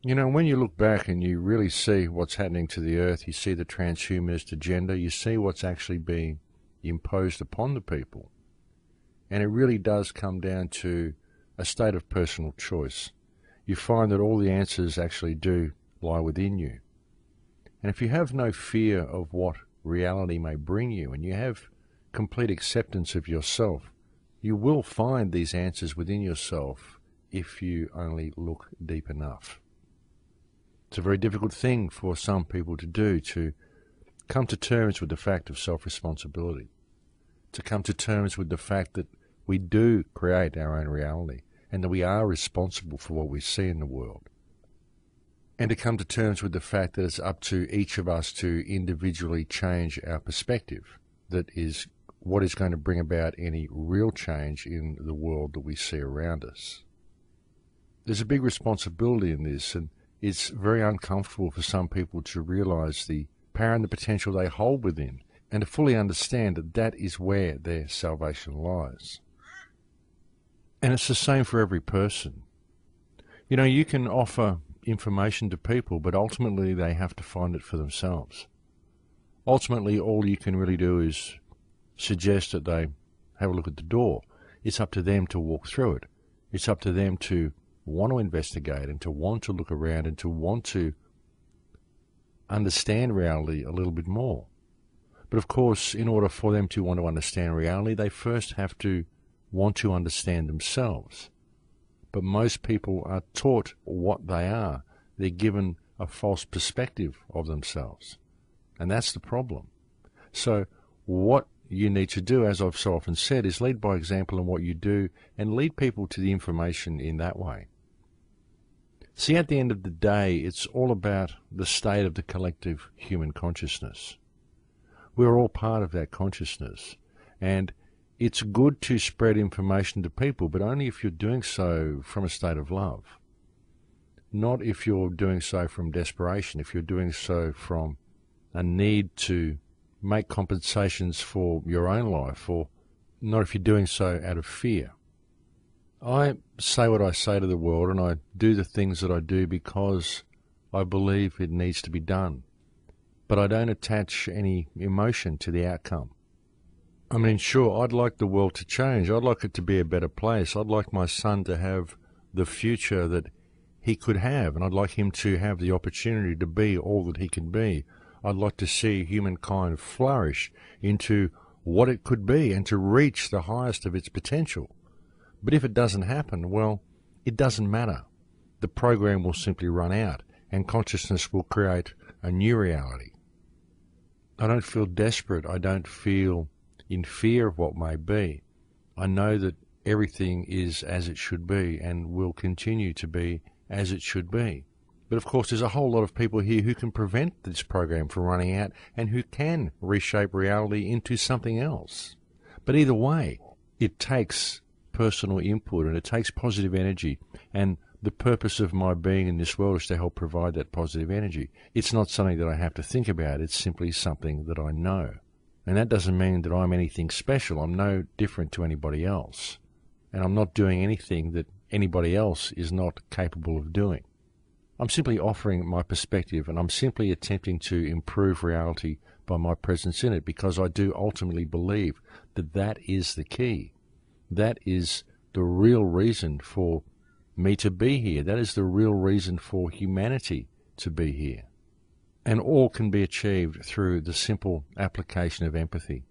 You know, when you look back and you really see what's happening to the earth, you see the transhumanist agenda, you see what's actually being imposed upon the people. And it really does come down to a state of personal choice. You find that all the answers actually do lie within you. And if you have no fear of what reality may bring you, and you have complete acceptance of yourself, you will find these answers within yourself if you only look deep enough. It's a very difficult thing for some people to do, to come to terms with the fact of self-responsibility, to come to terms with the fact that we do create our own reality and that we are responsible for what we see in the world, and to come to terms with the fact that it's up to each of us to individually change our perspective. That is what is going to bring about any real change in the world that we see around us. There's a big responsibility in this, and it's very uncomfortable for some people to realize the power and the potential they hold within, and to fully understand that that is where their salvation lies. And it's the same for every person. You know, you can offer information to people, but ultimately they have to find it for themselves. Ultimately, all you can really do is suggest that they have a look at the door. It's up to them to walk through it. It's up to them to want to investigate and to want to look around and to want to understand reality a little bit more. But of course, in order for them to want to understand reality, they first have to want to understand themselves. But most people are taught what they are. They're given a false perspective of themselves. And that's the problem. So what you need to do, as I've so often said, is lead by example in what you do and lead people to the information in that way. See, at the end of the day, it's all about the state of the collective human consciousness. We're all part of that consciousness, and it's good to spread information to people, but only if you're doing so from a state of love. Not if you're doing so from desperation, if you're doing so from a need to make compensations for your own life, or not if you're doing so out of fear. I say what I say to the world, and I do the things that I do because I believe it needs to be done. But I don't attach any emotion to the outcome. I mean, sure, I'd like the world to change. I'd like it to be a better place. I'd like my son to have the future that he could have, and I'd like him to have the opportunity to be all that he can be. I'd like to see humankind flourish into what it could be and to reach the highest of its potential. But if it doesn't happen, well, it doesn't matter. The program will simply run out, and consciousness will create a new reality. I don't feel desperate. I don't feel in fear of what may be. I know that everything is as it should be and will continue to be as it should be. But of course, there's a whole lot of people here who can prevent this program from running out and who can reshape reality into something else. But either way, it takes personal input and it takes positive energy, and the purpose of my being in this world is to help provide that positive energy. It's not something that I have to think about, it's simply something that I know. And that doesn't mean that I'm anything special. I'm no different to anybody else. And I'm not doing anything that anybody else is not capable of doing. I'm simply offering my perspective, and I'm simply attempting to improve reality by my presence in it, because I do ultimately believe that that is the key. That is the real reason for me to be here. That is the real reason for humanity to be here. And all can be achieved through the simple application of empathy.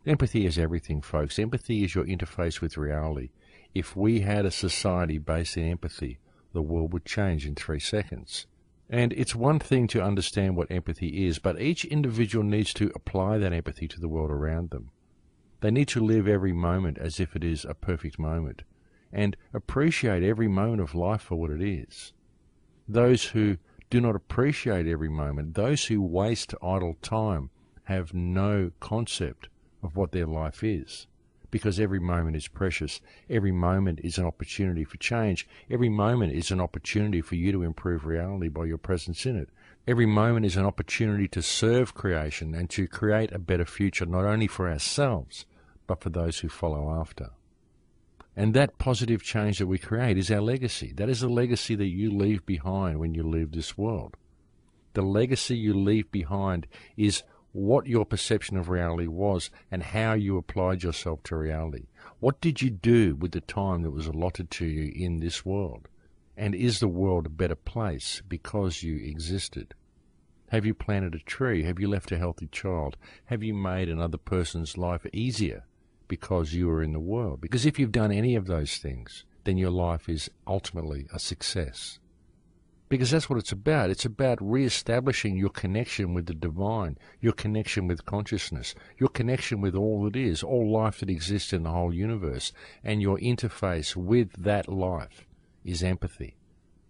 Empathy is everything, folks. Empathy is your interface with reality. If we had a society based in empathy, the world would change in 3 seconds. And it's one thing to understand what empathy is, but each individual needs to apply that empathy to the world around them. They need to live every moment as if it is a perfect moment, and appreciate every moment of life for what it is. Those who do not appreciate every moment, those who waste idle time, have no concept of what their life is. Because every moment is precious. Every moment is an opportunity for change. Every moment is an opportunity for you to improve reality by your presence in it. Every moment is an opportunity to serve creation and to create a better future, not only for ourselves, but for those who follow after. And that positive change that we create is our legacy. That is the legacy that you leave behind when you leave this world. The legacy you leave behind is what your perception of reality was and how you applied yourself to reality. What did you do with the time that was allotted to you in this world? And is the world a better place because you existed? Have you planted a tree? Have you left a healthy child? Have you made another person's life easier because you were in the world? Because if you've done any of those things, then your life is ultimately a success. Because that's what it's about. It's about re-establishing your connection with the divine, your connection with consciousness, your connection with all that is, all life that exists in the whole universe. And your interface with that life is empathy.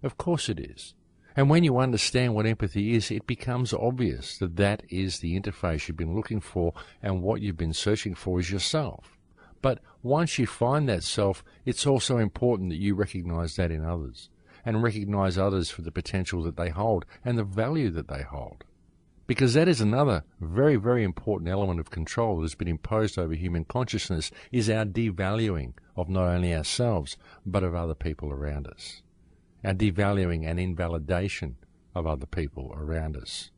Of course it is. And when you understand what empathy is, it becomes obvious that that is the interface you've been looking for, and what you've been searching for is yourself. But once you find that self, it's also important that you recognize that in others, and recognize others for the potential that they hold and the value that they hold. Because that is another very, very important element of control that has been imposed over human consciousness, is our devaluing of not only ourselves, but of other people around us. Our devaluing and invalidation of other people around us.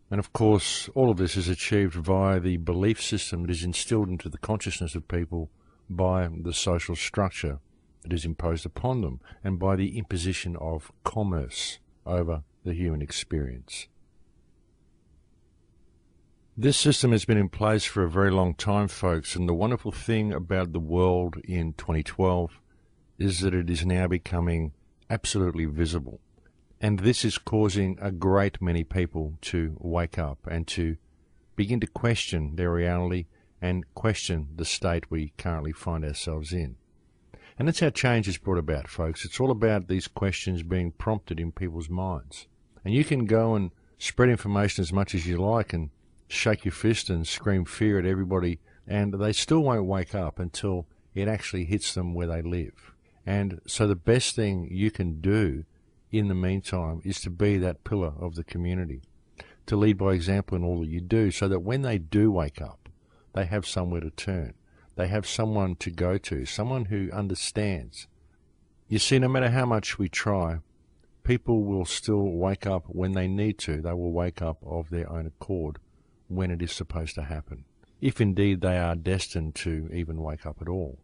And of course, all of this is achieved via the belief system that is instilled into the consciousness of people by the social structure that is imposed upon them, and by the imposition of commerce over the human experience. This system has been in place for a very long time, folks, and the wonderful thing about the world in 2012 is that it is now becoming absolutely visible. And this is causing a great many people to wake up and to begin to question their reality and question the state we currently find ourselves in. And that's how change is brought about, folks. It's all about these questions being prompted in people's minds. And you can go and spread information as much as you like and shake your fist and scream fear at everybody, and they still won't wake up until it actually hits them where they live. And so the best thing you can do in the meantime is to be that pillar of the community, to lead by example in all that you do, so that when they do wake up, they have somewhere to turn. They have someone to go to, someone who understands. You see, no matter how much we try, people will still wake up when they need to. They will wake up of their own accord when it is supposed to happen, if indeed they are destined to even wake up at all.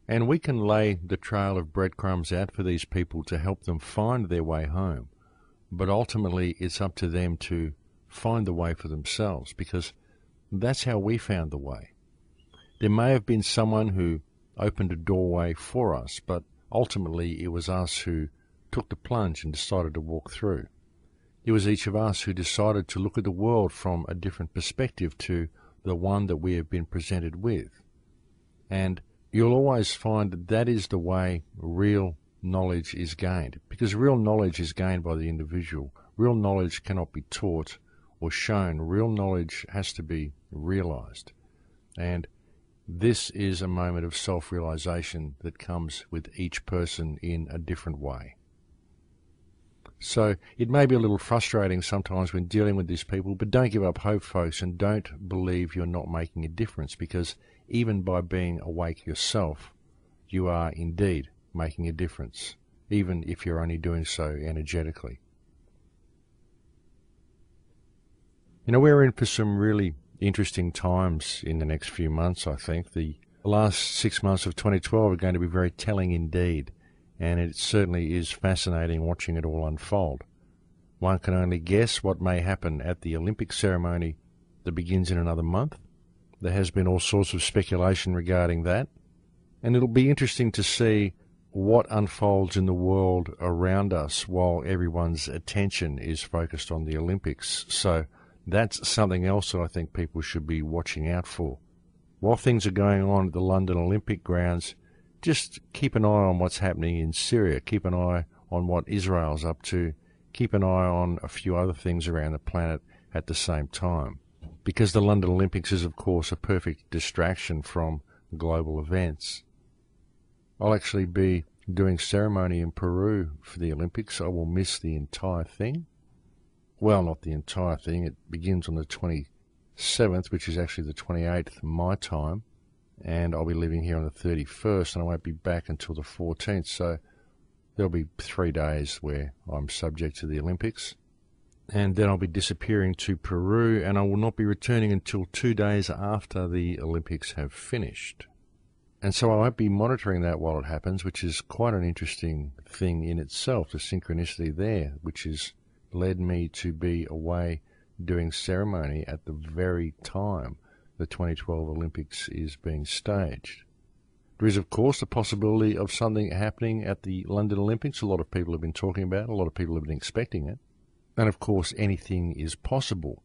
And we can lay the trail of breadcrumbs out for these people to help them find their way home, but ultimately it's up to them to find the way for themselves, because that's how we found the way. There may have been someone who opened a doorway for us, but ultimately it was us who took the plunge and decided to walk through. It was each of us who decided to look at the world from a different perspective to the one that we have been presented with. And you'll always find that that is the way real knowledge is gained, because real knowledge is gained by the individual. Real knowledge cannot be taught or shown. Real knowledge has to be realized. And this is a moment of self-realization that comes with each person in a different way. So it may be a little frustrating sometimes when dealing with these people, but don't give up hope, folks, and don't believe you're not making a difference, because even by being awake yourself, you are indeed making a difference, even if you're only doing so energetically. You know, we're in for some really interesting times in the next few months, I think. The last 6 months of 2012 are going to be very telling indeed, and it certainly is fascinating watching it all unfold. One can only guess what may happen at the Olympic ceremony that begins in another month. There has been all sorts of speculation regarding that, and it'll be interesting to see what unfolds in the world around us while everyone's attention is focused on the Olympics. So that's something else that I think people should be watching out for. While things are going on at the London Olympic grounds, just keep an eye on what's happening in Syria. Keep an eye on what Israel's up to. Keep an eye on a few other things around the planet at the same time. Because the London Olympics is, of course, a perfect distraction from global events. I'll actually be doing ceremony in Peru for the Olympics. I will miss the entire thing. Well, not the entire thing. It begins on the 27th, which is actually the 28th my time. and I'll be leaving here on the 31st, and I won't be back until the 14th, so there'll be 3 days where I'm subject to the Olympics. And then I'll be disappearing to Peru, and I will not be returning until 2 days after the Olympics have finished. And so I won't be monitoring that while it happens, which is quite an interesting thing in itself, the synchronicity there, which has led me to be away doing ceremony at the very time the 2012 Olympics is being staged. There is, of course, the possibility of something happening at the London Olympics. A lot of people have been talking about it. A lot of people have been expecting it. And, of course, anything is possible,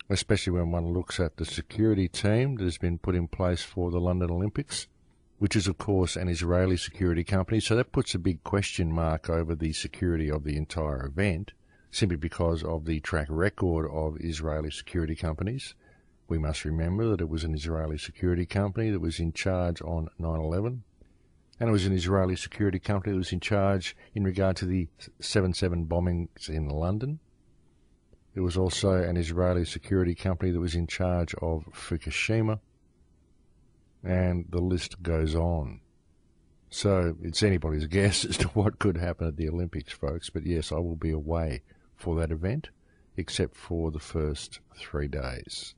especially when one looks at the security team that has been put in place for the London Olympics, which is, of course, an Israeli security company. So that puts a big question mark over the security of the entire event, simply because of the track record of Israeli security companies. We must remember that it was an Israeli security company that was in charge on 9/11, and it was an Israeli security company that was in charge in regard to the 7/7 bombings in London. It was also an Israeli security company that was in charge of Fukushima, and the list goes on. So it's anybody's guess as to what could happen at the Olympics, folks. But yes, I will be away for that event, except for the first 3 days.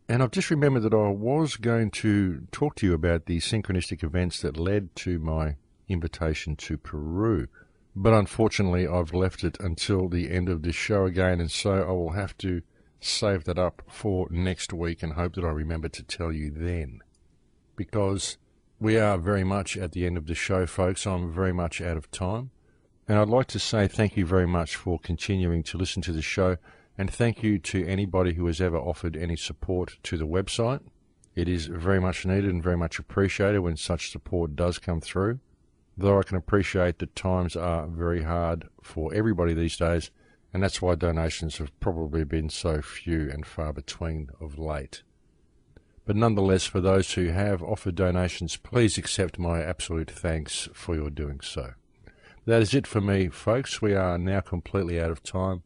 And I've just remembered that I was going to talk to you about the synchronistic events that led to my invitation to Peru. But unfortunately, I've left it until the end of this show again, and so I will have to save that up for next week and hope that I remember to tell you then. Because we are very much at the end of the show, folks. I'm very much out of time. And I'd like to say thank you very much for continuing to listen to the show. And thank you to anybody who has ever offered any support to the website. It is very much needed and very much appreciated when such support does come through. Though I can appreciate that times are very hard for everybody these days, and that's why donations have probably been so few and far between of late. But nonetheless, for those who have offered donations, please accept my absolute thanks for your doing so. That is it for me, folks. We are now completely out of time.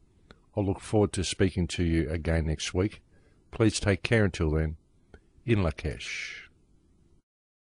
I'll look forward to speaking to you again next week. Please take care until then. In Lakesh.